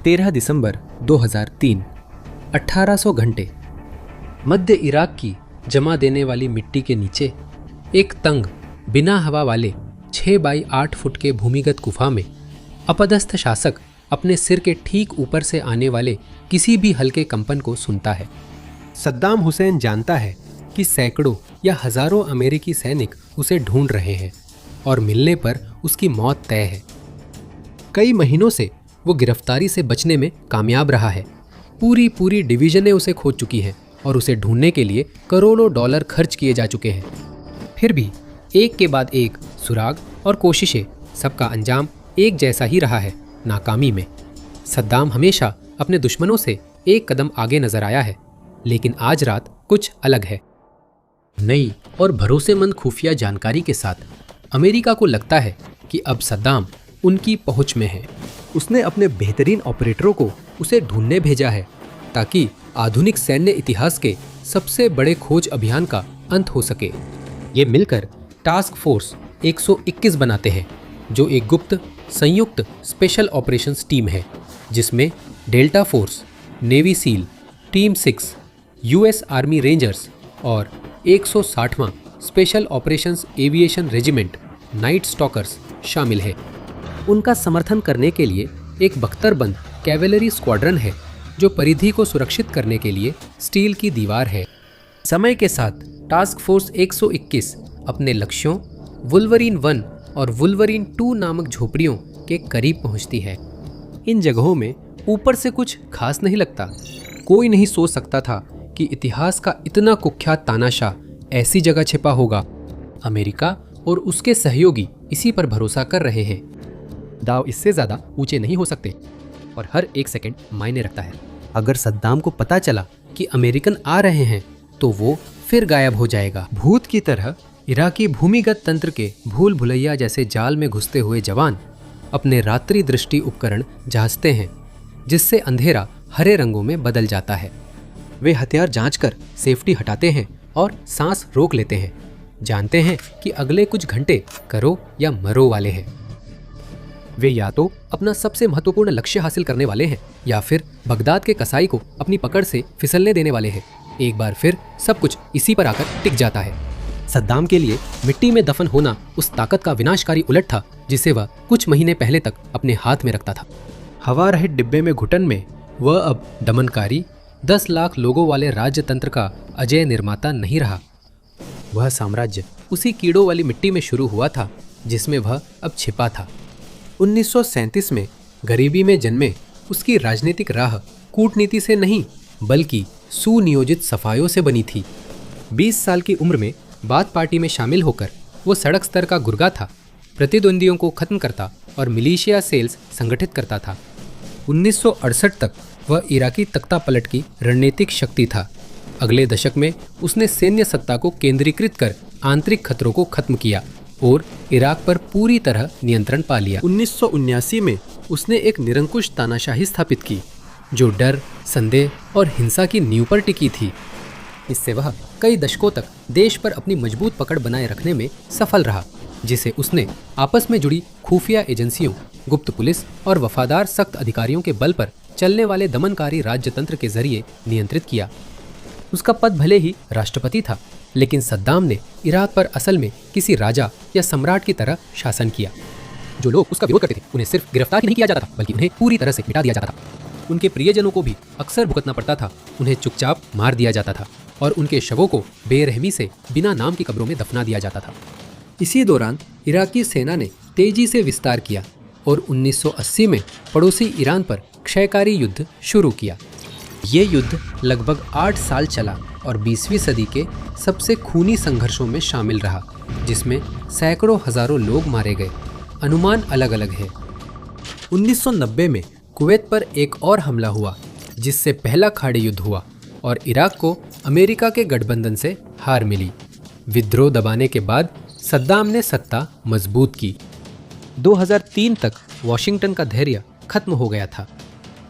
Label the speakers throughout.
Speaker 1: 13 दिसंबर 2003, 1800 घंटे। मध्य इराक की जमा देने वाली मिट्टी के नीचे एक तंग बिना हवा वाले 6 बाई 8 फुट के भूमिगत गुफा में अपदस्थ शासक अपने सिर के ठीक ऊपर से आने वाले किसी भी हल्के कंपन को सुनता है। सद्दाम हुसैन जानता है कि सैकड़ों या हजारों अमेरिकी सैनिक उसे ढूंढ रहे हैं और मिलने पर उसकी मौत तय है। कई महीनों से वो गिरफ्तारी से बचने में कामयाब रहा है। पूरी डिवीजनें उसे खोज चुकी हैं और उसे ढूंढने के लिए करोड़ों डॉलर खर्च किए जा चुके हैं। फिर भी एक के बाद एक सुराग और कोशिशें, सबका अंजाम एक जैसा ही रहा है, नाकामी में। सद्दाम हमेशा अपने दुश्मनों से एक कदम आगे नजर आया है, लेकिन आज रात कुछ अलग है। नई और भरोसेमंद खुफिया जानकारी के साथ अमेरिका को लगता है कि अब सद्दाम उनकी पहुंच में है। उसने अपने बेहतरीन ऑपरेटरों को उसे ढूंढने भेजा है ताकि आधुनिक सैन्य इतिहास के सबसे बड़े खोज अभियान का अंत हो सके। ये मिलकर टास्क फोर्स 121 बनाते हैं, जो एक गुप्त संयुक्त स्पेशल ऑपरेशंस टीम है जिसमें Delta Force, Navy SEAL, team 6, US Army Rangers और 160वां special operations aviation regiment Night Stalkers शामिल है। उनका समर्थन करने के लिए एक बख्तरबंद कैवेलरी स्क्वाड्रन है जो परिधि को सुरक्षित करने के लिए स्टील की दीवार है। समय के साथ टास्क फोर्स 121 अपने लक्ष्यों वुल्वरीन 1 और वुल्वरीन 2 नामक झोपड़ियों के करीब पहुंचती है। इन जगहों में ऊपर से कुछ खास नहीं लगता। कोई नहीं सोच सकता था कि इतिहास का इतना कुख्यात तानाशाह ऐसी जगह छिपा होगा। अमेरिका और उसके सहयोगी इसी पर भरोसा कर रहे हैं। दाव इससे ज़्यादा ऊंचे नहीं हो सकते और हर एक सेकंड मायने रखता है। अगर सद्दाम को पता चला कि अमेरिकन आ रहे हैं तो वो फिर गायब हो जाएगा। भूत की तरह इराकी भूमिगत तंत्र के भूल भुलैया जैसे जाल में घुसते हुए जवान अपने रात्रि दृष्टि उपकरण जांचते हैं, जिससे अंधेरा हरे रंगों में बदल जाता है। वे हथियार जांचकर सेफ्टी हटाते हैं और सांस रोक लेते हैं, जानते हैं कि अगले कुछ घंटे करो या मरो वाले हैं। वे या तो अपना सबसे महत्वपूर्ण लक्ष्य हासिल करने वाले हैं या फिर बगदाद के कसाई को अपनी पकड़ से फिसलने देने वाले हैं। एक बार फिर सब कुछ इसी पर आकर टिक जाता है। सद्दाम के लिए मिट्टी में दफन होना उस ताकत का विनाशकारी उलट था जिसे वह कुछ महीने पहले तक अपने हाथ में रखता था। हवा रहित डिब्बे में घुटन में वह अब दमनकारी 10 लाख लोगों वाले राज्य तंत्र का अजय निर्माता नहीं रहा। वह साम्राज्य उसी कीड़ों वाली मिट्टी में शुरू हुआ था जिसमें वह अब छिपा था। 1937 में गरीबी में जन्मे उसकी राजनीतिक राह कूटनीति से नहीं बल्कि सुनियोजित सफायों से बनी थी। 20 साल की उम्र में बाथ पार्टी में शामिल होकर वो सड़क स्तर का गुर्गा था, प्रतिद्वंदियों को खत्म करता और मिलिशिया सेल्स संगठित करता था। 1968 तक वह इराकी तख्ता पलट की रणनीतिक शक्ति था। अगले दशक में उसने सैन्य सत्ता को केंद्रीकृत कर आंतरिक खतरों को खत्म किया और इराक पर पूरी तरह नियंत्रण पा लिया। 1979 में उसने एक निरंकुश तानाशाही स्थापित की जो डर, संदेह और हिंसा की नींव पर टिकी थी। इससे वह कई दशकों तक देश पर अपनी मजबूत पकड़ बनाए रखने में सफल रहा, जिसे उसने आपस में जुड़ी खुफिया एजेंसियों, गुप्त पुलिस और वफादार सख्त अधिकारियों के बल पर चलने वाले दमनकारी राज्यतंत्र के जरिए नियंत्रित किया। उसका पद भले ही राष्ट्रपति था, लेकिन सद्दाम ने इराक पर असल में किसी राजा या सम्राट की तरह शासन किया। जो लोग उसका विरोध करते थे उन्हें सिर्फ गिरफ्तार ही नहीं किया जाता था बल्कि उन्हें पूरी तरह से मिटा दिया जाता था। उनके प्रियजनों को भी अक्सर भुगतना पड़ता था। उन्हें चुपचाप मार दिया जाता था और उनके शवों को बेरहमी से बिना नाम की कब्रों में दफना दिया जाता था। इसी दौरान इराकी सेना ने तेजी से विस्तार किया और 1980 में पड़ोसी ईरान पर क्षयकारी युद्ध शुरू किया। ये युद्ध लगभग 8 साल चला और 20वीं सदी के सबसे खूनी संघर्षों में शामिल रहा, जिसमें सैकड़ों हजारों लोग मारे गए। अनुमान अलग अलग है। 1990 में कुवैत पर एक और हमला हुआ, जिससे पहला खाड़ी युद्ध हुआ और इराक को अमेरिका के गठबंधन से हार मिली। विद्रोह दबाने के बाद सद्दाम ने सत्ता मजबूत की। 2003 तक वॉशिंगटन का धैर्य खत्म हो गया था।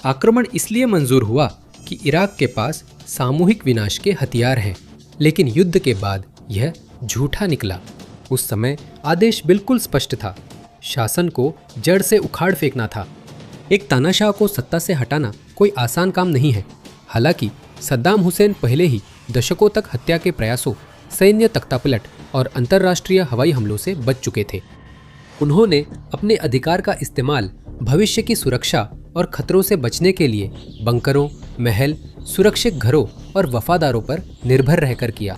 Speaker 1: आक्रमण इसलिए मंजूर हुआ कि इराक के पास सामूहिक विनाश के हथियार हैं, लेकिन युद्ध के बाद यह झूठा निकला। उस समय आदेश बिल्कुल स्पष्ट था, शासन को जड़ से उखाड़ फेंकना था। एक तानाशाह को सत्ता से हटाना कोई आसान काम नहीं है। हालांकि सद्दाम हुसैन पहले ही दशकों तक हत्या के प्रयासों, सैन्य तख्तापलट और अंतर्राष्ट्रीय हवाई हमलों से बच चुके थे। उन्होंने अपने अधिकार का इस्तेमाल भविष्य की सुरक्षा और खतरों से बचने के लिए बंकरों, महल, सुरक्षित घरों और वफादारों पर निर्भर रहकर किया।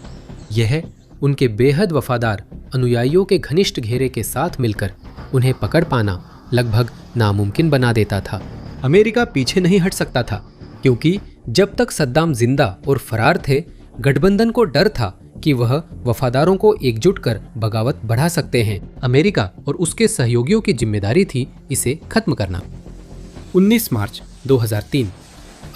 Speaker 1: यह उनके बेहद वफादार अनुयायियों के घनिष्ठ घेरे के साथ मिलकर उन्हें पकड़ पाना लगभग नामुमकिन बना देता था। अमेरिका पीछे नहीं हट सकता था, क्योंकि जब तक सद्दाम जिंदा और फरार थे, गठबंधन को डर था कि वह वफादारों को एकजुट कर बगावत बढ़ा सकते हैं। अमेरिका और उसके सहयोगियों की जिम्मेदारी थी इसे खत्म करना। 19 मार्च 2003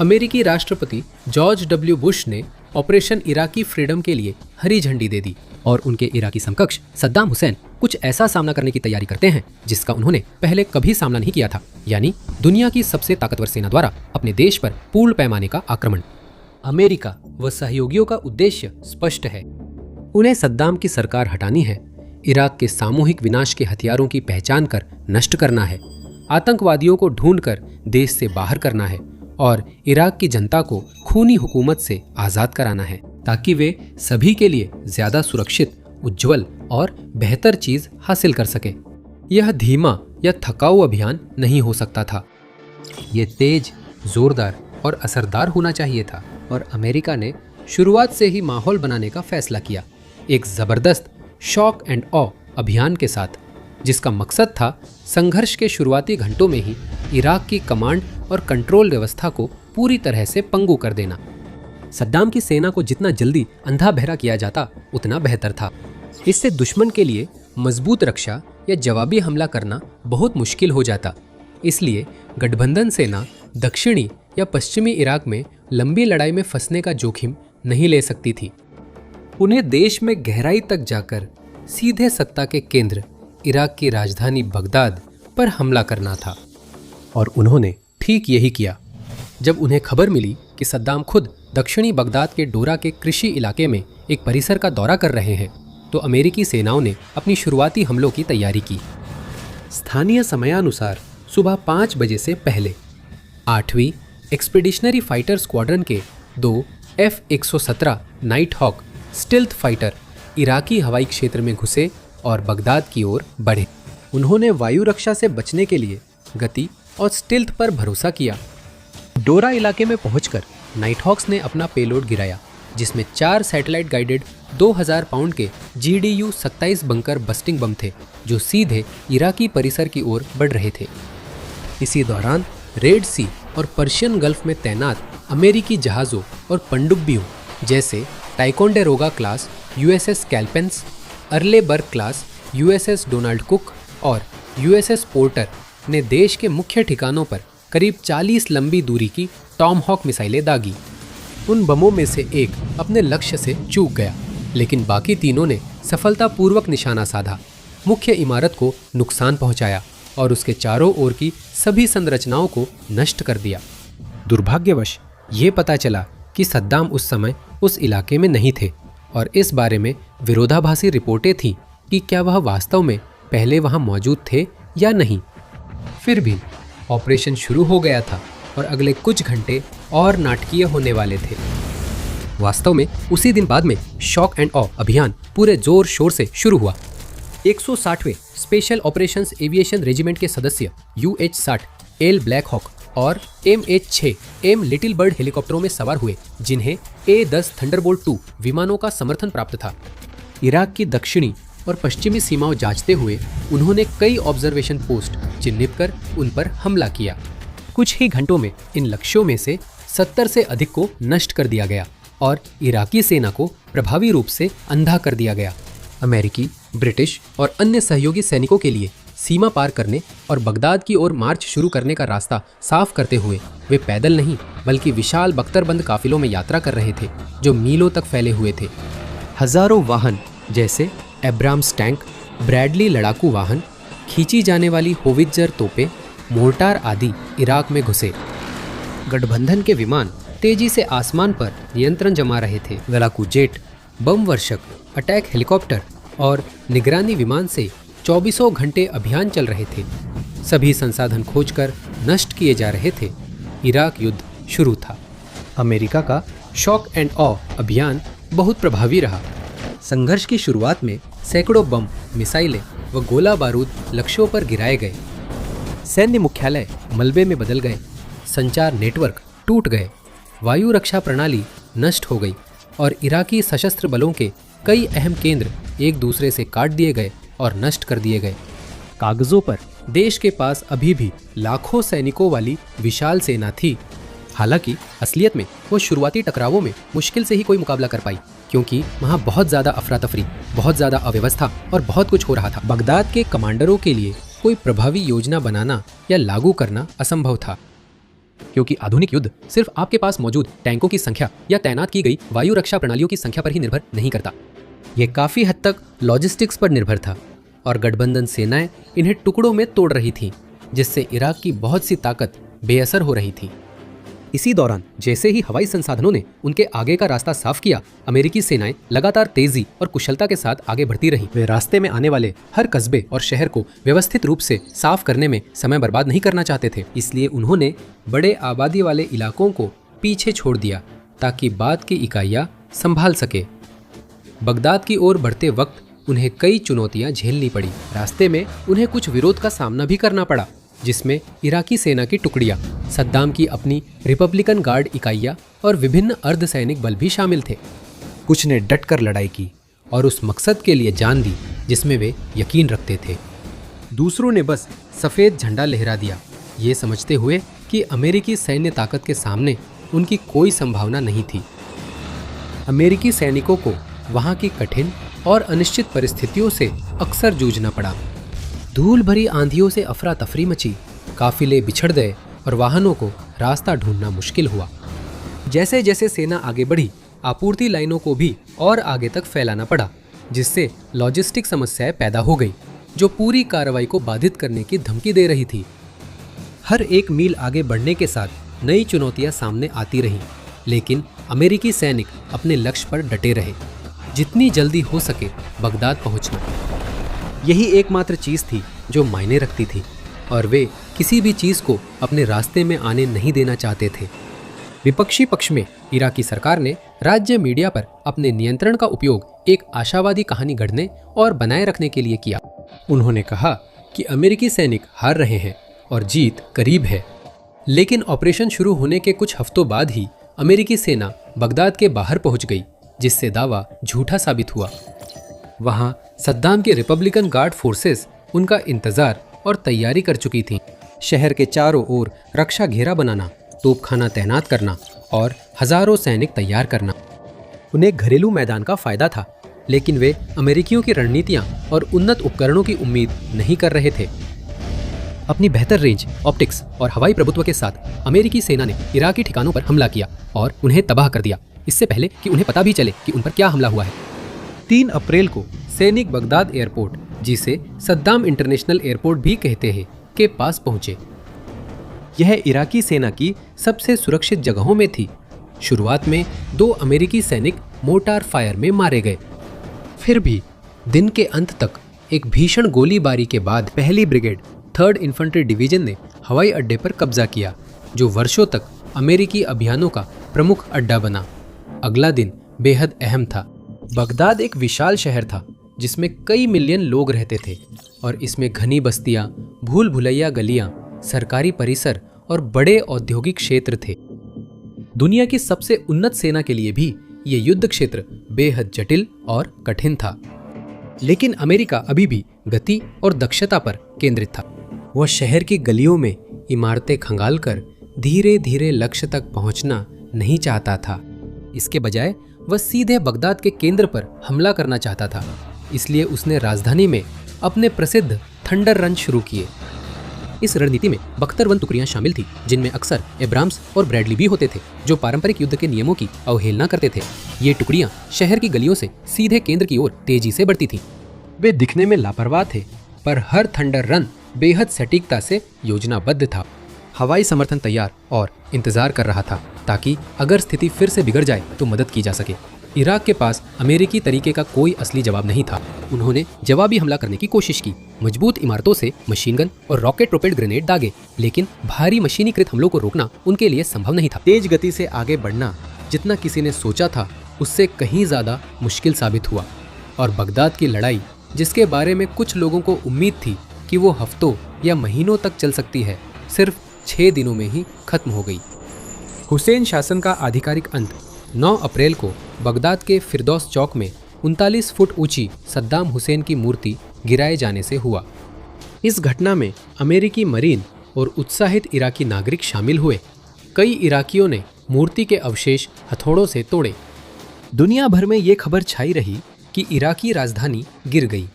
Speaker 1: अमेरिकी राष्ट्रपति जॉर्ज डब्ल्यू बुश ने ऑपरेशन इराकी फ्रीडम के लिए हरी झंडी दे दी और उनके इराकी समकक्ष सद्दाम हुसैन कुछ ऐसा सामना करने की तैयारी करते हैं जिसका उन्होंने पहले कभी सामना नहीं किया था, यानी दुनिया की सबसे ताकतवर सेना द्वारा अपने देश पर पूर्ण पैमाने का आक्रमण। अमेरिका व सहयोगियों का उद्देश्य स्पष्ट है। उन्हें सद्दाम की सरकार हटानी है, इराक के सामूहिक विनाश के हथियारों की पहचान कर नष्ट करना है, आतंकवादियों को ढूंढकर देश से बाहर करना है और इराक की जनता को खूनी हुकूमत से आज़ाद कराना है, ताकि वे सभी के लिए ज्यादा सुरक्षित, उज्जवल और बेहतर चीज हासिल कर सके। यह धीमा या थकाऊ अभियान नहीं हो सकता था। ये तेज, जोरदार और असरदार होना चाहिए था और अमेरिका ने शुरुआत से ही माहौल बनाने का फैसला किया, एक जबरदस्त शॉक एंड ऑ अभियान के साथ, जिसका मकसद था संघर्ष के शुरुआती घंटों में ही इराक की कमांड और कंट्रोल व्यवस्था को पूरी तरह से पंगु कर देना। सद्दाम की सेना को जितना जल्दी अंधा बहरा किया जाता उतना बेहतर था। इससे दुश्मन के लिए मजबूत रक्षा या जवाबी हमला करना बहुत मुश्किल हो जाता। इसलिए गठबंधन सेना दक्षिणी या पश्चिमी इराक में लंबी लड़ाई में फंसने का जोखिम नहीं ले सकती थी। उन्हें देश में गहराई तक जाकर सीधे सत्ता के केंद्र इराक की राजधानी बगदाद पर हमला करना था और उन्होंने ठीक यही किया। जब उन्हें खबर मिली कि सद्दाम खुद दक्षिणी बगदाद के डोरा के कृषि इलाके में एक परिसर का दौरा कर रहे हैं, तो अमेरिकी सेनाओं ने अपनी शुरुआती हमलों की तैयारी की। स्थानीय समयानुसार सुबह 5 बजे से पहले 8वीं एक्सपीडिशनरी फाइटर स्क्वाड्रन के 2 F-117 Nighthawk stealth fighter Iraqi हवाई क्षेत्र में घुसे और बगदाद की ओर बढ़े। उन्होंने वायु रक्षा से बचने के लिए गति और स्टिल्थ पर भरोसा किया। डोरा इलाके में पहुंचकर नाइट हॉक्स ने अपना पेलोड गिराया, जिसमें 4 सैटेलाइट गाइडेड 2000 पाउंड के GDU-27 बंकर बस्टिंग बम थे, जो सीधे इराकी परिसर की ओर बढ़ रहे थे। इसी दौरान रेड सी और पर्शियन गल्फ में तैनात अमेरिकी जहाज़ों और पनडुब्बियों जैसे Ticonderoga class USS Cowpens, Arleigh Burke class USS Donald Cook और USS पोर्टर ने देश के मुख्य ठिकानों पर करीब 40 लंबी दूरी की टॉमहॉक मिसाइलें दागी। उन बमों में से एक अपने लक्ष्य से चूक गया, लेकिन बाकी तीनों ने सफलतापूर्वक निशाना साधा, मुख्य इमारत को नुकसान पहुंचाया और उसके चारों ओर की सभी संरचनाओं को नष्ट कर दिया। दुर्भाग्यवश ये पता चला कि सद्दाम उस समय उस इलाके में नहीं थे और इस बारे में विरोधाभासी रिपोर्टें थीं कि क्या वह वास्तव में पहले वहां मौजूद थे या नहीं। फिर भी ऑपरेशन शुरू हो गया था और अगले कुछ घंटे और नाटकीय होने वाले थे। वास्तव में उसी दिन बाद में शॉक एंड ऑ अभियान पूरे जोर शोर से शुरू हुआ। 160वें स्पेशल ऑपरेशंस एविएशन रेजिमेंट के सदस्य UH-60 एल ब्लैक हॉक और MH-6 एम लिटिल बर्ड हेलीकॉप्टरों में सवार हुए, जिन्हें A-10 थंडरबोल्ट 2 विमानों का समर्थन प्राप्त था। इराक की दक्षिणी और पश्चिमी सीमाओं जांचते हुए उन्होंने कई ऑब्जर्वेशन पोस्ट चिन्हित कर उन पर हमला किया। कुछ ही घंटों में इन लक्ष्यों में से 70 से अधिक को नष्ट कर दिया गया और इराकी सेना को प्रभावी रूप से अंधा कर दिया गया। अमेरिकी, ब्रिटिश और अन्य सहयोगी सैनिकों के लिए सीमा पार करने और बगदाद की ओर मार्च शुरू करने का रास्ता साफ करते हुए वे पैदल नहीं बल्कि विशाल बख्तरबंद काफिलों में यात्रा कर रहे थे, जो मीलों तक फैले हुए थे। हजारों वाहन जैसे एब्राम्स टैंक, ब्रैडली लड़ाकू वाहन, खींची जाने वाली होवित्जर तोपें, मोर्टार आदि इराक में घुसे। गठबंधन के विमान तेजी से आसमान पर नियंत्रण जमा रहे थे। लड़ाकू जेट, बम वर्षक, अटैक हेलीकॉप्टर और निगरानी विमान से 24 घंटे अभियान चल रहे थे। सभी संसाधन खोजकर नष्ट किए जा रहे थे, इराक युद्ध शुरू था। अमेरिका का शॉक एंड ऑ अभियान बहुत प्रभावी रहा। संघर्ष की शुरुआत में सैकड़ों बम, मिसाइलें व गोला बारूद लक्ष्यों पर गिराए गए। सैन्य मुख्यालय मलबे में बदल गए, संचार नेटवर्क टूट गए, वायु रक्षा प्रणाली नष्ट हो गई और इराकी सशस्त्र बलों के कई अहम केंद्र एक दूसरे से काट दिए गए और नष्ट कर दिए गए। कागजों पर देश के पास अभी भी लाखों सैनिकों वाली विशाल सेना थी। हालांकि असलियत में वो शुरुआती टकरावों में मुश्किल से ही कोई मुकाबला कर पाई, क्योंकि वहाँ बहुत ज़्यादा अफरा तफरी, बहुत ज़्यादा अव्यवस्था और बहुत कुछ हो रहा था। बगदाद के कमांडरों के लिए कोई प्रभावी योजना बनाना या लागू करना असंभव था, क्योंकि आधुनिक युद्ध सिर्फ आपके पास मौजूद टैंकों की संख्या या तैनात की गई वायु रक्षा प्रणालियों की संख्या पर ही निर्भर नहीं करता। ये काफ़ी हद तक लॉजिस्टिक्स पर निर्भर था और गठबंधन सेनाएं इन्हें टुकड़ों में तोड़ रही थीं, जिससे इराक की बहुत सी ताकत बेअसर हो रही थी। इसी दौरान जैसे ही हवाई संसाधनों ने उनके आगे का रास्ता साफ किया, अमेरिकी सेनाएं लगातार तेजी और कुशलता के साथ आगे बढ़ती रहीं। वे रास्ते में आने वाले हर कस्बे और शहर को व्यवस्थित रूप से साफ करने में समय बर्बाद नहीं करना चाहते थे। इसलिए उन्होंने बड़े आबादी वाले इलाकों को पीछे छोड़ दिया ताकि बाद की इकाइयां संभाल सके। बगदाद की ओर बढ़ते वक्त उन्हें कई चुनौतियां झेलनी पड़ी। रास्ते में उन्हें कुछ विरोध का सामना भी करना पड़ा, जिसमें इराकी सेना की टुकड़ियां, सद्दाम की अपनी रिपब्लिकन गार्ड इकाइयां और विभिन्न अर्धसैनिक बल भी शामिल थे। कुछ ने डटकर लड़ाई की और उस मकसद के लिए जान दी जिसमें वे यकीन रखते थे। दूसरों ने बस सफ़ेद झंडा लहरा दिया, ये समझते हुए कि अमेरिकी सैन्य ताकत के सामने उनकी कोई संभावना नहीं थी। अमेरिकी सैनिकों को वहाँ की कठिन और अनिश्चित परिस्थितियों से अक्सर जूझना पड़ा। धूल भरी आंधियों से अफरा तफरी मची, काफिले बिछड़ गए और वाहनों को रास्ता ढूंढना मुश्किल हुआ। जैसे जैसे सेना आगे बढ़ी, आपूर्ति लाइनों को भी और आगे तक फैलाना पड़ा, जिससे लॉजिस्टिक समस्याएं पैदा हो गई, जो पूरी कार्रवाई को बाधित करने की धमकी दे रही थी। हर एक मील आगे बढ़ने के साथ नई चुनौतियां सामने आती रहीं, लेकिन अमेरिकी सैनिक अपने लक्ष्य पर डटे रहे। जितनी जल्दी हो सके बगदाद पहुंचना, यही एकमात्र चीज़ थी जो मायने रखती थी, और वे किसी भी चीज़ को अपने रास्ते में आने नहीं देना चाहते थे। विपक्षी पक्ष में इराकी सरकार ने राज्य मीडिया पर अपने नियंत्रण का उपयोग एक आशावादी कहानी गढ़ने और बनाए रखने के लिए किया। उन्होंने कहा कि अमेरिकी सैनिक हार रहे हैं और जीत करीब है। लेकिन ऑपरेशन शुरू होने के कुछ हफ्तों बाद ही अमेरिकी सेना बगदाद के बाहर पहुंच गई, जिससे दावा झूठा साबित हुआ। वहां सद्दाम के रिपब्लिकन गार्ड फोर्सेस उनका इंतजार और तैयारी कर चुकी थीं। शहर के चारों ओर रक्षा घेरा बनाना, तोपखाना तैनात करना और हजारों सैनिक तैयार करना। उन्हें घरेलू मैदान का फायदा था, लेकिन वे अमेरिकियों की रणनीतियां और उन्नत उपकरणों की उम्मीद नहीं कर रहे थे। अपनी बेहतर रेंज, ऑप्टिक्स और हवाई प्रभुत्व के साथ अमेरिकी सेना ने इराकी ठिकानों पर हमला किया और उन्हें तबाह कर दिया, इससे पहले कि उन्हें पता भी चले कि उन पर क्या हमला हुआ है। 3 अप्रैल को सैनिक बगदाद एयरपोर्ट, जिसे सद्दाम इंटरनेशनल एयरपोर्ट भी कहते हैं, के पास पहुंचे। यह इराकी सेना की सबसे सुरक्षित जगहों में थी। शुरुआत में 2 अमेरिकी सैनिक मोर्टार फायर में मारे गए। फिर भी दिन के अंत तक एक भीषण गोलीबारी के बाद पहली ब्रिगेड 3rd इन्फेंट्री डिवीजन ने हवाई अड्डे पर कब्जा किया, जो वर्षों तक अमेरिकी अभियानों का प्रमुख अड्डा बना। अगला दिन बेहद अहम था। बगदाद एक विशाल शहर था जिसमें कई मिलियन लोग रहते थे, और इसमें घनी बस्तियां, भूल भुलैया गलियां, सरकारी परिसर और बड़े औद्योगिक क्षेत्र थे। दुनिया की सबसे उन्नत सेना के लिए भी ये युद्ध क्षेत्र बेहद जटिल और कठिन था। लेकिन अमेरिका अभी भी गति और दक्षता पर केंद्रित था। वह शहर की गलियों में इमारतें खंगालकर धीरे धीरे लक्ष्य तक पहुंचना नहीं चाहता था। इसके बजाय वह सीधे बगदाद के केंद्र पर हमला करना चाहता था। इसलिए उसने राजधानी में अपने प्रसिद्ध थंडर रन शुरू किए। इस रणनीति में बख्तर-1 टुकड़ियां शामिल थी, जिनमें अक्सर एब्राम्स और ब्रैडली भी होते थे, जो पारंपरिक युद्ध के नियमों की अवहेलना करते थे। ये टुकड़ियां शहर की गलियों से सीधे केंद्र की ओर तेजी से बढ़ती थीं। वे दिखने में लापरवाह थे, पर हर थंडर रन बेहद सटीकता से योजनाबद्ध था। हवाई समर्थन तैयार और इंतजार कर रहा था, ताकि अगर स्थिति फिर से बिगड़ जाए तो मदद की जा सके। इराक के पास अमेरिकी तरीके का कोई असली जवाब नहीं था। उन्होंने जवाबी हमला करने की कोशिश की, मजबूत इमारतों से मशीन गन और रॉकेट प्रोपेल्ड ग्रेनेड दागे, लेकिन भारी मशीनीकृत हमलों को रोकना उनके लिए संभव नहीं था। तेज गति से आगे बढ़ना जितना किसी ने सोचा था उससे कहीं ज्यादा मुश्किल साबित हुआ, और बगदाद की लड़ाई, जिसके बारे में कुछ लोगों को उम्मीद थी कि वो हफ्तों या महीनों तक चल सकती है, सिर्फ 6 दिनों में ही खत्म हो गई। हुसैन शासन का आधिकारिक अंत 9 अप्रैल को बगदाद के फिरदौस चौक में 39 फुट ऊंची सद्दाम हुसैन की मूर्ति गिराए जाने से हुआ। इस घटना में अमेरिकी मरीन और उत्साहित इराकी नागरिक शामिल हुए। कई इराकियों ने मूर्ति के अवशेष हथौड़ों से तोड़े। दुनिया भर में ये खबर छाई रही कि इराकी राजधानी गिर गई।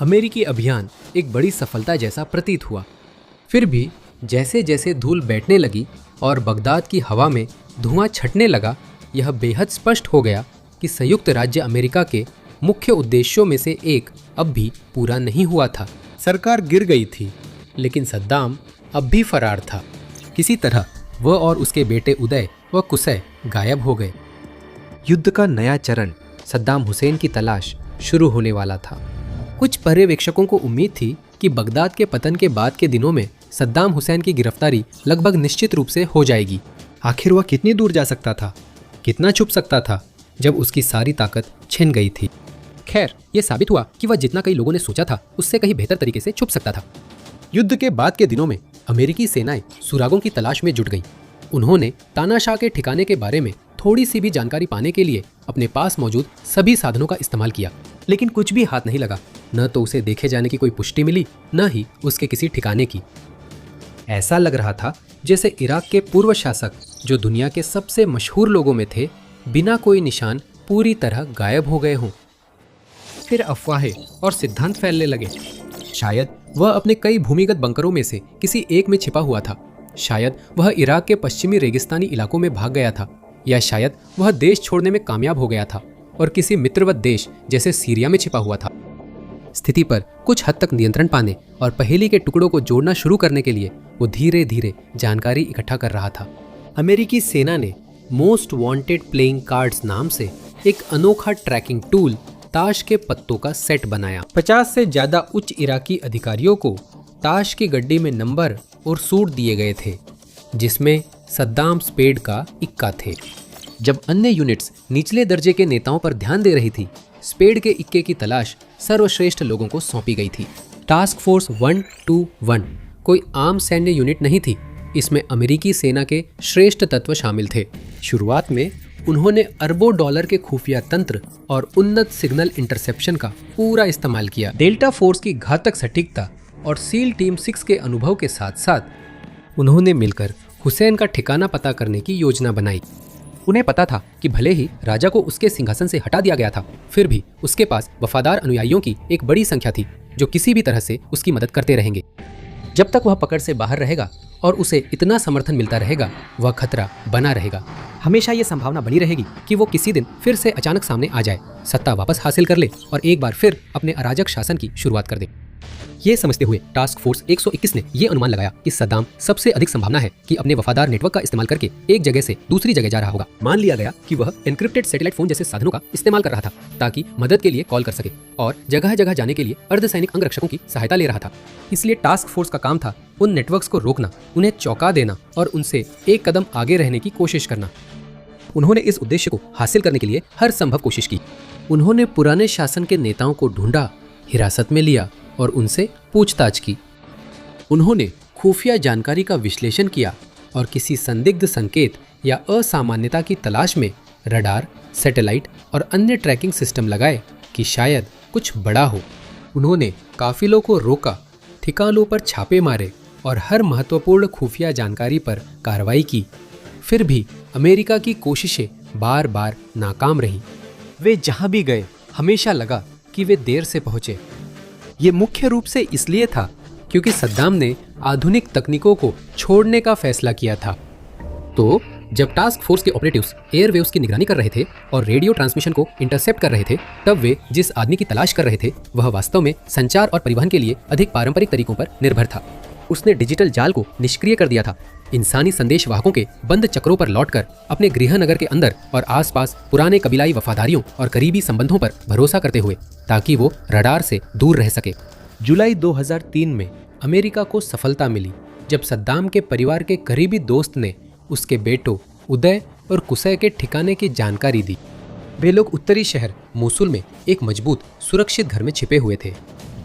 Speaker 1: अमेरिकी अभियान एक बड़ी सफलता जैसा प्रतीत हुआ। फिर भी जैसे जैसे धूल बैठने लगी और बगदाद की हवा में धुआं छटने लगा, यह बेहद स्पष्ट हो गया कि संयुक्त राज्य अमेरिका के मुख्य उद्देश्यों में से एक अब भी पूरा नहीं हुआ था। सरकार गिर गई थी, लेकिन सद्दाम अब भी फरार था। किसी तरह वह और उसके बेटे उदय व कुसै गायब हो गए। युद्ध का नया चरण, सद्दाम हुसैन की तलाश, शुरू होने वाला था। कुछ पर्यवेक्षकों को उम्मीद थी कि बगदाद के पतन के बाद के दिनों में सद्दाम हुसैन की गिरफ्तारी लगभग निश्चित रूप से हो जाएगी। आखिर वह कितनी दूर जा सकता था, कितना छुप सकता था, जब उसकी सारी ताकत छिन गई थी। खैर, यह साबित हुआ कि वह जितना कई लोगों ने सोचा था उससे कहीं बेहतर तरीके से छुप सकता था। युद्ध के बाद के दिनों में अमेरिकी सेनाएं सुरागों की तलाश में जुट गईं। उन्होंने तानाशाह के ठिकाने के बारे में थोड़ी सी भी जानकारी पाने के लिए अपने पास मौजूद सभी साधनों का इस्तेमाल किया, लेकिन कुछ भी हाथ नहीं लगा। न तो उसे देखे जाने की कोई पुष्टि मिली, न ही उसके किसी ठिकाने की। ऐसा लग रहा था जैसे इराक के पूर्व शासक, जो दुनिया के सबसे मशहूर लोगों में थे, बिना कोई निशान पूरी तरह गायब हो गए हों। फिर अफवाहें और सिद्धांत फैलने लगे। शायद वह अपने कई भूमिगत बंकरों में से किसी एक में छिपा हुआ था। शायद वह इराक के पश्चिमी रेगिस्तानी इलाकों में भाग गया था, या शायद वह देश छोड़ने में कामयाब हो गया था और किसी मित्रवत देश जैसे सीरिया में छिपा हुआ था। स्थिति पर कुछ हद तक नियंत्रण पाने और पहेली के टुकड़ों को जोड़ना शुरू करने के लिए वो धीरे धीरे जानकारी इकट्ठा कर रहा था। अमेरिकी सेना ने मोस्ट वांटेड प्लेइंग कार्ड्स नाम से एक अनोखा ट्रैकिंग टूल, ताश के पत्तों का सेट बनाया। 50 से ज्यादा उच्च इराकी अधिकारियों को ताश की गड्डी में नंबर और सूट दिए गए थे, जिसमें सद्दाम स्पेड का इक्का थे। जब अन्य यूनिट्स निचले दर्जे के नेताओं पर ध्यान दे रही थी, स्पेड के इक्के की तलाश सर्वश्रेष्ठ लोगों को सौंपी गई थी। टास्क फोर्स 121 कोई आम सैन्य यूनिट नहीं थी। इसमें अमेरिकी सेना के श्रेष्ठ तत्व शामिल थे। शुरुआत में उन्होंने अरबों डॉलर के खुफिया तंत्र और उन्नत सिग्नल इंटरसेप्शन का पूरा इस्तेमाल किया। डेल्टा फोर्स की घातक सटीकता और सील टीम 6 के अनुभव के साथ साथ उन्होंने मिलकर हुसैन का ठिकाना पता करने की योजना बनाई। उन्हें पता था कि भले ही राजा को उसके सिंहासन से हटा दिया गया था, फिर भी उसके पास वफादार अनुयायियों की एक बड़ी संख्या थी जो किसी भी तरह से उसकी मदद करते रहेंगे। जब तक वह पकड़ से बाहर रहेगा और उसे इतना समर्थन मिलता रहेगा, वह खतरा बना रहेगा। हमेशा ये संभावना बनी रहेगी कि वो किसी दिन फिर से अचानक सामने आ जाए, सत्ता वापस हासिल कर ले और एक बार फिर अपने अराजक शासन की शुरुआत कर दे। ये समझते हुए टास्क फोर्स 121 ने यह अनुमान लगाया कि सद्दाम सबसे अधिक संभावना है कि अपने वफादार नेटवर्क का इस्तेमाल करके एक जगह से दूसरी जगह जा रहा होगा। मान लिया गया कि वह एन्क्रिप्टेड सैटेलाइट फोन जैसे साधनों का इस्तेमाल कर रहा था ताकि मदद के लिए कॉल कर सके और जगह जगह जाने के लिए अर्धसैनिक अंगरक्षकों की सहायता ले रहा था। इसलिए टास्क फोर्स का काम था उन नेटवर्क्स को रोकना, उन्हें चौंका देना और उनसे एक कदम आगे रहने की कोशिश करना। उन्होंने इस उद्देश्य को हासिल करने के लिए हर संभव कोशिश की। उन्होंने पुराने शासन के नेताओं को ढूंढा, हिरासत में लिया और उनसे पूछताछ की। उन्होंने खुफिया जानकारी का विश्लेषण किया और किसी संदिग्ध संकेत या असामान्यता की तलाश में रडार, सैटेलाइट और अन्य ट्रैकिंग सिस्टम लगाए कि शायद कुछ बड़ा हो। उन्होंने काफिलों को रोका, ठिकानों पर छापे मारे और हर महत्वपूर्ण खुफिया जानकारी पर कार्रवाई की। फिर भी अमेरिका की कोशिशें बार बार नाकाम रहीं। वे जहां भी गए हमेशा लगा कि वे देर से पहुंचे। ये मुख्य रूप से इसलिए था क्योंकि सद्दाम ने आधुनिक तकनीकों को छोड़ने का फैसला किया था। तो जब टास्क फोर्स के ऑपरेटिव्स एयरवेव्स की निगरानी कर रहे थे और रेडियो ट्रांसमिशन को इंटरसेप्ट कर रहे थे, तब वे जिस आदमी की तलाश कर रहे थे वह वास्तव में संचार और परिवहन के लिए अधिक पारंपरिक तरीकों पर निर्भर था। उसने डिजिटल जाल को निष्क्रिय कर दिया था इंसानी संदेशवाहकों के बंद चक्रों पर लौटकर अपने गृहनगर के अंदर और आसपास पुराने कबीलाई वफादारियों और करीबी संबंधों पर भरोसा करते हुए, ताकि वो रडार से दूर रह सके। जुलाई 2003 में अमेरिका को सफलता मिली जब सद्दाम के परिवार के करीबी दोस्त ने उसके बेटों उदय और कुसै के ठिकाने की जानकारी दी। वे लोग उत्तरी शहर मूसुल में एक मजबूत सुरक्षित घर में छिपे हुए थे।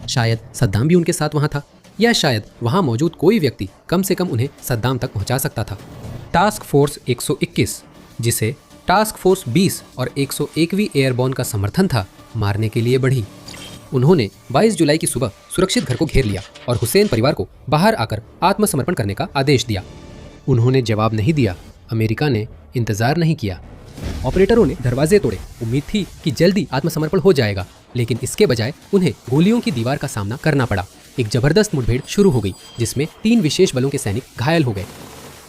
Speaker 1: शायद सद्दाम भी उनके साथ वहां था, या शायद वहां मौजूद कोई व्यक्ति कम से कम उन्हें सद्दाम तक पहुंचा सकता था। टास्क फोर्स 121, जिसे टास्क फोर्स 20 और 101वीं एयरबॉर्न का समर्थन था, मारने के लिए बढ़ी। उन्होंने 22 जुलाई की सुबह सुरक्षित घर को घेर लिया और हुसैन परिवार को बाहर आकर आत्मसमर्पण करने का आदेश दिया। उन्होंने जवाब नहीं दिया। अमेरिका ने इंतजार नहीं किया। ऑपरेटरों ने दरवाजे तोड़े। उम्मीद थी कि जल्दी आत्मसमर्पण हो जाएगा, लेकिन इसके बजाय उन्हें गोलियों की दीवार का सामना करना पड़ा। एक जबरदस्त मुठभेड़ शुरू हो गई, जिसमें 3 विशेष बलों के सैनिक घायल हो गए।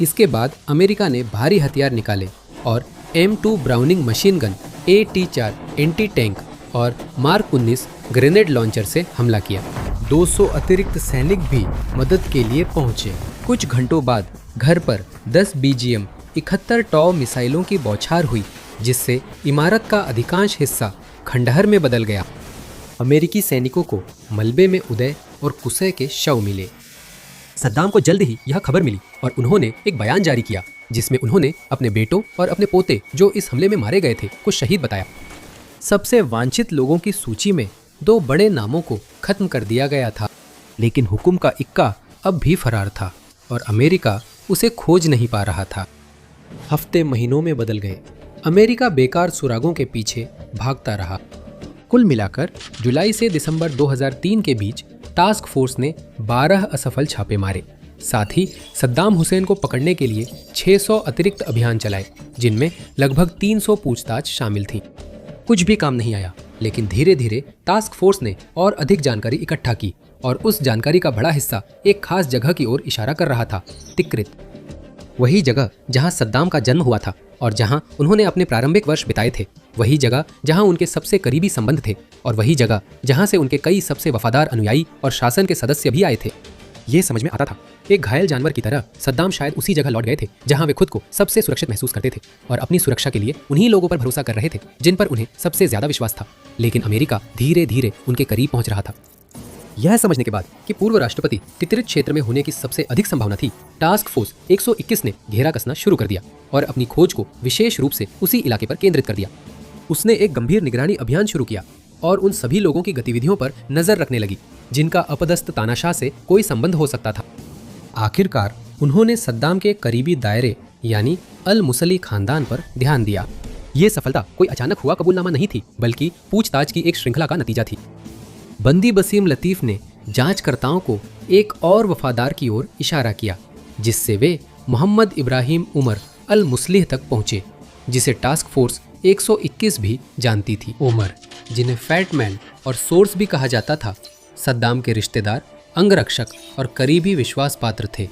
Speaker 1: इसके बाद अमेरिका ने भारी हथियार निकाले और M2 browning machine gun, AT-4 anti tank और मार्क 19 ग्रेनेड लॉन्चर से हमला किया। 200 अतिरिक्त सैनिक भी मदद के लिए पहुंचे। कुछ घंटों बाद घर पर 10 BGM 71 टॉ मिसाइलों की बौछार हुई, जिससे इमारत का अधिकांश हिस्सा खंडहर में बदल गया। अमेरिकी सैनिकों को मलबे में उदय और कुसै के शव मिले। सद्दाम को जल्द ही यह खबर मिली और उन्होंने एक बयान जारी किया, जिसमें उन्होंने अपने बेटों और अपने पोते जो इस हमले में मारे गए थे को शहीद बताया। सबसे वांछित लोगों की सूची में 2 बड़े नामों को खत्म कर दिया गया था, लेकिन हुक्म का इक्का अब भी फरार था और अमेरिका उसे खोज नहीं पा रहा था। हफ्ते महीनों में बदल गए। अमेरिका बेकार सुरागों के पीछे भागता रहा। कुल मिलाकर जुलाई से दिसंबर 2003 के बीच टास्क फोर्स ने 12 असफल छापे मारे। साथ ही सद्दाम हुसैन को पकड़ने के लिए 600 अतिरिक्त अभियान चलाए, जिनमें लगभग 300 पूछताछ शामिल थी। कुछ भी काम नहीं आया, लेकिन धीरे धीरे टास्क फोर्स ने और अधिक जानकारी इकट्ठा की और उस जानकारी का बड़ा हिस्सा एक खास जगह की ओर इशारा कर रहा था, तिक्रित। वही जगह जहां सद्दाम का जन्म हुआ था और जहां उन्होंने अपने प्रारंभिक वर्ष बिताए थे, वही जगह जहां उनके सबसे करीबी संबंध थे और वही जगह जहां से उनके कई सबसे वफादार अनुयायी और शासन के सदस्य भी आए थे। ये समझ में आता था, एक घायल जानवर की तरह सद्दाम शायद उसी जगह लौट गए थे जहां वे खुद को सबसे सुरक्षित महसूस करते थे और अपनी सुरक्षा के लिए उन्हीं लोगों पर भरोसा कर रहे थे जिन पर उन्हें सबसे ज्यादा विश्वास था। लेकिन अमेरिका धीरे धीरे उनके करीब पहुंच रहा था। यह समझने के बाद कि पूर्व राष्ट्रपति तित्रित क्षेत्र में होने की सबसे अधिक संभावना थी, टास्क फोर्स 121 ने घेरा कसना शुरू कर दिया और अपनी खोज को विशेष रूप से उसी इलाके पर केंद्रित कर दिया। उसने एक गंभीर निगरानी अभियान शुरू किया और उन सभी लोगों की गतिविधियों पर नजर रखने लगी जिनका अपदस्थ तानाशाह से कोई संबंध हो सकता था। आखिरकार उन्होंने सद्दाम के करीबी दायरे यानी अल मुसली खानदान पर ध्यान दिया। ये सफलता कोई अचानक हुआ कबूलनामा नहीं थी, बल्कि पूछताछ की एक श्रृंखला का नतीजा थी। बंदी बसीम लतीफ ने जांचकर्ताओं को एक और वफादार की ओर इशारा किया, जिससे वे मोहम्मद इब्राहिम उमर अल मुस्लिह तक पहुंचे, जिसे टास्क फोर्स 121 भी जानती थी। उमर, जिन्हें फैटमैन और सोर्स भी कहा जाता था, सद्दाम के रिश्तेदार, अंगरक्षक और करीबी विश्वास पात्र थे।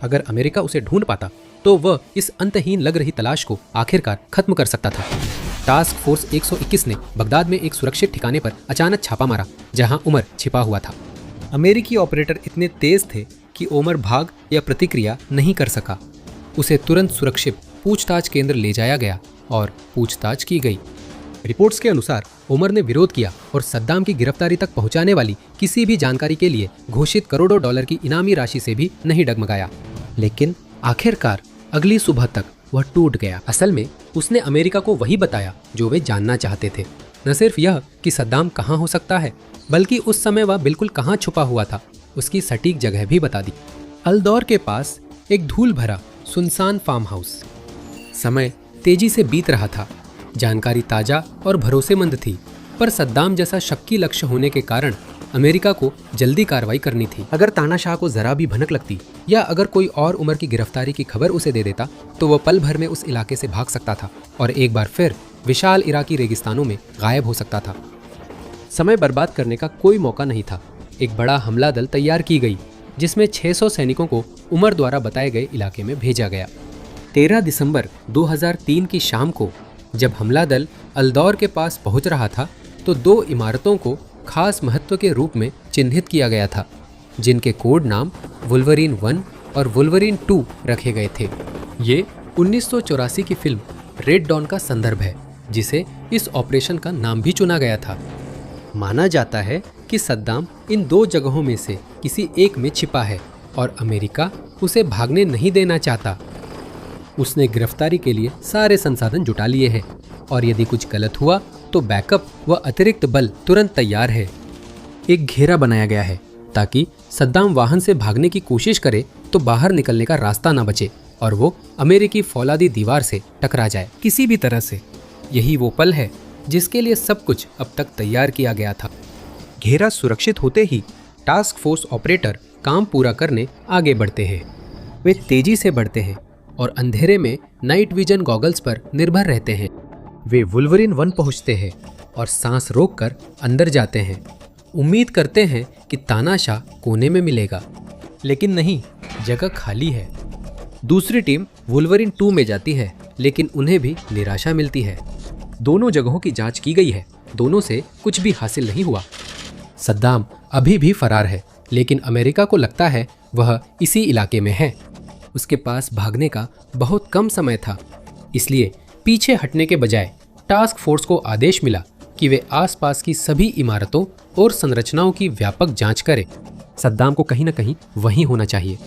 Speaker 1: अगर अमेरिका उसे ढूंढ पाता तो वह इस अंतहीन लग रही तलाश को आखिरकार खत्म कर सकता था। टास्क फोर्स 121 ने बगदाद में एक सुरक्षित ठिकाने पर अचानक छापा मारा जहां उमर छिपा हुआ था। अमेरिकी ऑपरेटर इतने तेज थे कि उमर भाग या प्रतिक्रिया नहीं कर सका। उसे तुरंत सुरक्षित पूछताछ केंद्र ले जाया गया और पूछताछ की गई। रिपोर्ट्स के अनुसार उमर ने विरोध किया और सद्दाम की गिरफ्तारी तक पहुंचाने वाली किसी भी जानकारी के लिए घोषित करोड़ों डॉलर की इनामी राशि से भी नहीं डगमगाया। लेकिन आखिरकार अगली सुबह तक वह टूट गया। असल में उसने अमेरिका को वही बताया जो वे जानना चाहते थे। न सिर्फ यह कि सद्दाम कहाँ हो सकता है, बल्कि उस समय वह बिल्कुल कहाँ छुपा हुआ था, उसकी सटीक जगह भी बता दी। अल्दौर के पास एक धूल भरा सुनसान फार्म हाउस। समय तेजी से बीत रहा था। जानकारी ताजा और भरोसेमंद थी, पर सद्दाम जैसा शक्की लक्ष्य होने के कारण अमेरिका को जल्दी कार्रवाई करनी थी। अगर तानाशाह को जरा भी भनक लगती या अगर कोई और उमर की गिरफ्तारी की खबर उसे दे देता तो वह पल भर में उस इलाके से भाग सकता था और एक बार फिर विशाल इराकी रेगिस्तानों में गायब हो सकता था। समय बर्बाद करने का कोई मौका नहीं था। एक बड़ा हमला दल तैयार की गई जिसमें 600 सैनिकों को उमर द्वारा बताए गए इलाके में भेजा गया। 13 दिसंबर 2003 की शाम को जब हमला दल अल्दौर के पास पहुंच रहा था तो 2 इमारतों को खास महत्व के रूप में चिन्हित किया गया था, जिनके कोड नाम वुल्वरीन 1 और वुल्वरीन 2 रखे गए थे। ये 1984 की फिल्म रेड डॉन का संदर्भ है, जिसे इस ऑपरेशन का नाम भी चुना गया था। माना जाता है कि सद्दाम इन 2 जगहों में से किसी एक में छिपा है और अमेरिका उसे भागने नहीं देना चाहता। उसने गिरफ्तारी के लिए सारे संसाधन जुटा लिए हैं और यदि कुछ गलत हुआ तो बैकअप व अतिरिक्त बल तुरंत तैयार है। एक घेरा बनाया गया है ताकि सद्दाम वाहन से भागने की कोशिश करे तो बाहर निकलने का रास्ता न बचे और वो अमेरिकी फौलादी दीवार से टकरा जाए किसी भी तरह से। यही वो पल है जिसके लिए सब कुछ अब तक तैयार किया गया था। घेरा सुरक्षित होते ही टास्क फोर्स ऑपरेटर काम पूरा करने आगे बढ़ते हैं। वे तेजी से बढ़ते हैं और अंधेरे में नाइट विजन गॉगल्स पर निर्भर रहते हैं। वे वुल्वरीन 1 पहुंचते हैं और सांस रोककर अंदर जाते हैं। उम्मीद करते हैं कि तानाशाह कोने में मिलेगा, लेकिन नहीं, जगह खाली है। दूसरी टीम वुल्वरीन 2 में जाती है, लेकिन उन्हें भी निराशा मिलती है। दोनों जगहों की जांच की गई है, दोनों से कुछ भी हासिल नहीं हुआ। सद्दाम अभी भी फरार है, लेकिन अमेरिका को लगता है वह इसी इलाके में है। उसके पास भागने का बहुत कम समय था, इसलिए पीछे हटने के बजाय टास्क फोर्स को आदेश मिला कि वे आसपास की सभी इमारतों और संरचनाओं की व्यापक जांच करें। सद्दाम को कहीं न कहीं वहीं होना चाहिए।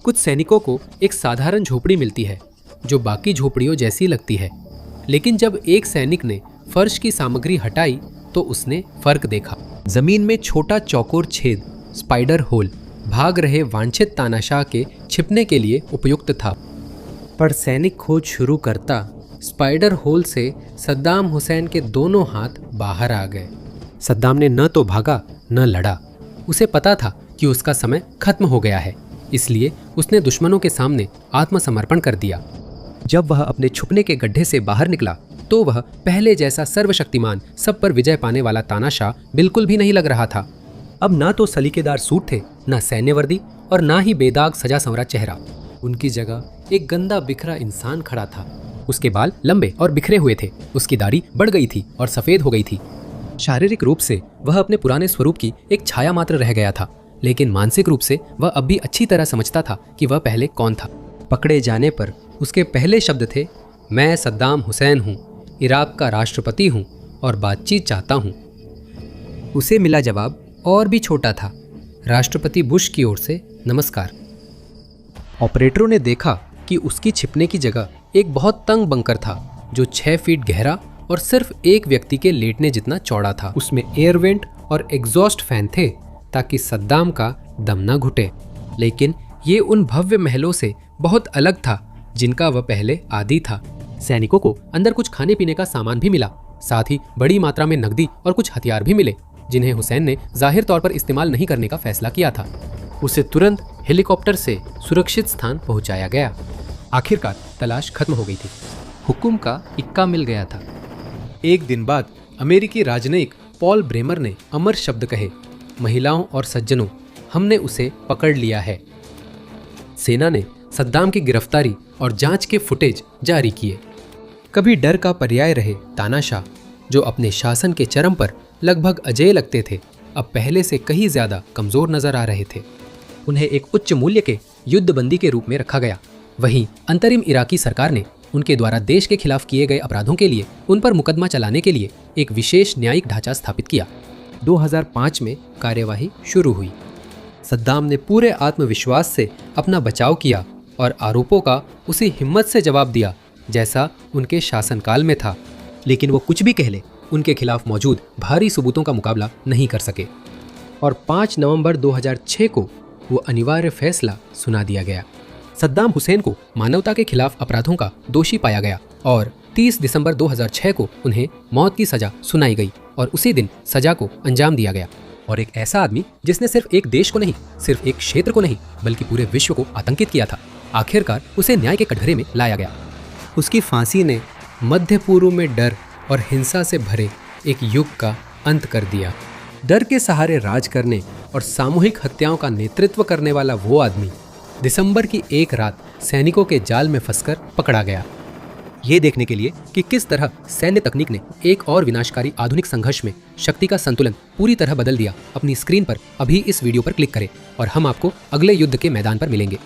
Speaker 1: कुछ सैनिकों को एक साधारण झोपड़ी मिलती है जो बाकी झोपड़ियों जैसी लगती है, लेकिन जब एक सैनिक ने फर्श की सामग्री हटाई तो उसने फर्क देखा। जमीन में छोटा चौकोर छेद, स्पाइडर होल, भाग रहे वांछित तानाशाह के छिपने के लिए उपयुक्त था। पर सैनिक खोज शुरू करता स्पाइडर होल से सद्दाम हुसैन के दोनों हाथ बाहर आ गए। सद्दाम ने न तो भागा न लड़ा। उसे पता था कि उसका समय खत्म हो गया है, इसलिए उसने दुश्मनों के सामने आत्मसमर्पण कर दिया। जब वह अपने छुपने के गड्ढे से बाहर निकला तो वह पहले जैसा सर्वशक्तिमान, सब पर विजय पाने वाला तानाशाह बिल्कुल भी नहीं लग रहा था। अब ना तो सलीकेदार सूट थे, ना सैन्य वर्दी और ना ही बेदाग सजा संवरा चेहरा। उनकी जगह एक गंदा बिखरा इंसान खड़ा था। उसके बाल लंबे और बिखरे हुए थे, उसकी दाढ़ी बढ़ गई थी और सफेद हो गई थी। शारीरिक रूप से वह अपने पुराने स्वरूप की एक छाया मात्र रह गया था, लेकिन मानसिक रूप से वह अब भी अच्छी तरह समझता था कि वह पहले कौन था। पकड़े जाने पर उसके पहले शब्द थे, मैं सद्दाम हुसैन हूँ, इराक का राष्ट्रपति हूँ और बातचीत चाहता हूँ। उसे मिला जवाब और भी छोटा था, राष्ट्रपति बुश की ओर से नमस्कार। ऑपरेटरों ने देखा कि उसकी छिपने की जगह एक बहुत तंग बंकर था जो 6 फीट गहरा और सिर्फ एक व्यक्ति के लेटने जितना चौड़ा था। उसमें एयर वेंट और एग्जॉस्ट फैन थे ताकि सद्दाम का दम न घुटे, लेकिन ये उन भव्य महलों से बहुत अलग था जिनका वह पहले आदी था। सैनिकों को अंदर कुछ खाने पीने का सामान भी मिला, साथ ही बड़ी मात्रा में नकदी और कुछ हथियार भी मिले जिन्हें हुसैन ने जाहिर तौर पर इस्तेमाल नहीं करने का फैसला किया था। उसे तुरंत हेलीकॉप्टर से सुरक्षित स्थान पहुंचाया गया। आखिरकार तलाश खत्म हो गई थी। हुक्म का इक्का मिल गया था। एक दिन बाद अमेरिकी राजनयिक पॉल ब्रेमर ने अमर शब्द कहे, महिलाओं और सज्जनों, हमने उसे पकड़ लिया है। सेना ने सद्दाम की गिरफ्तारी और जांच के फुटेज जारी किए। कभी डर का पर्याय रहे तानाशाह, जो अपने शासन के चरम पर लगभग अजेय लगते थे, अब पहले से कहीं ज्यादा कमजोर नजर आ रहे थे। उन्हें एक उच्च मूल्य के युद्धबंदी के रूप में रखा गया। वहीं अंतरिम इराकी सरकार ने उनके द्वारा देश के खिलाफ किए गए अपराधों के लिए उन पर मुकदमा चलाने के लिए एक विशेष न्यायिक ढांचा स्थापित किया। 2005 में कार्यवाही शुरू हुई। सद्दाम ने पूरे आत्मविश्वास से अपना बचाव किया और आरोपों का उसी हिम्मत से जवाब दिया जैसा उनके शासनकाल में था, लेकिन वो कुछ भी कह ले, उनके खिलाफ मौजूद भारी सबूतों का मुकाबला नहीं कर सके। और 5 नवंबर 2006 को वो अनिवार्य फैसला सुना दिया गया। सद्दाम हुसैन को मानवता के खिलाफ अपराधों का दोषी पाया गया और 30 दिसंबर 2006 को उन्हें मौत की सजा सुनाई गई और उसी दिन सजा को अंजाम दिया गया। और एक ऐसा आदमी जिसने सिर्फ एक देश को नहीं, सिर्फ एक क्षेत्र को नहीं, बल्कि पूरे विश्व को आतंकित किया था, आखिरकार उसे न्याय के कटघरे में लाया गया। उसकी फांसी ने मध्य पूर्व में डर और हिंसा से भरे एक युग का अंत कर दिया। डर के सहारे राज करने और सामूहिक हत्याओं का नेतृत्व करने वाला वो आदमी दिसंबर की एक रात सैनिकों के जाल में फंसकर पकड़ा गया। ये देखने के लिए कि किस तरह सैन्य तकनीक ने एक और विनाशकारी आधुनिक संघर्ष में शक्ति का संतुलन पूरी तरह बदल दिया, अपनी स्क्रीन पर अभी इस वीडियो पर क्लिक करें और हम आपको अगले युद्ध के मैदान पर मिलेंगे।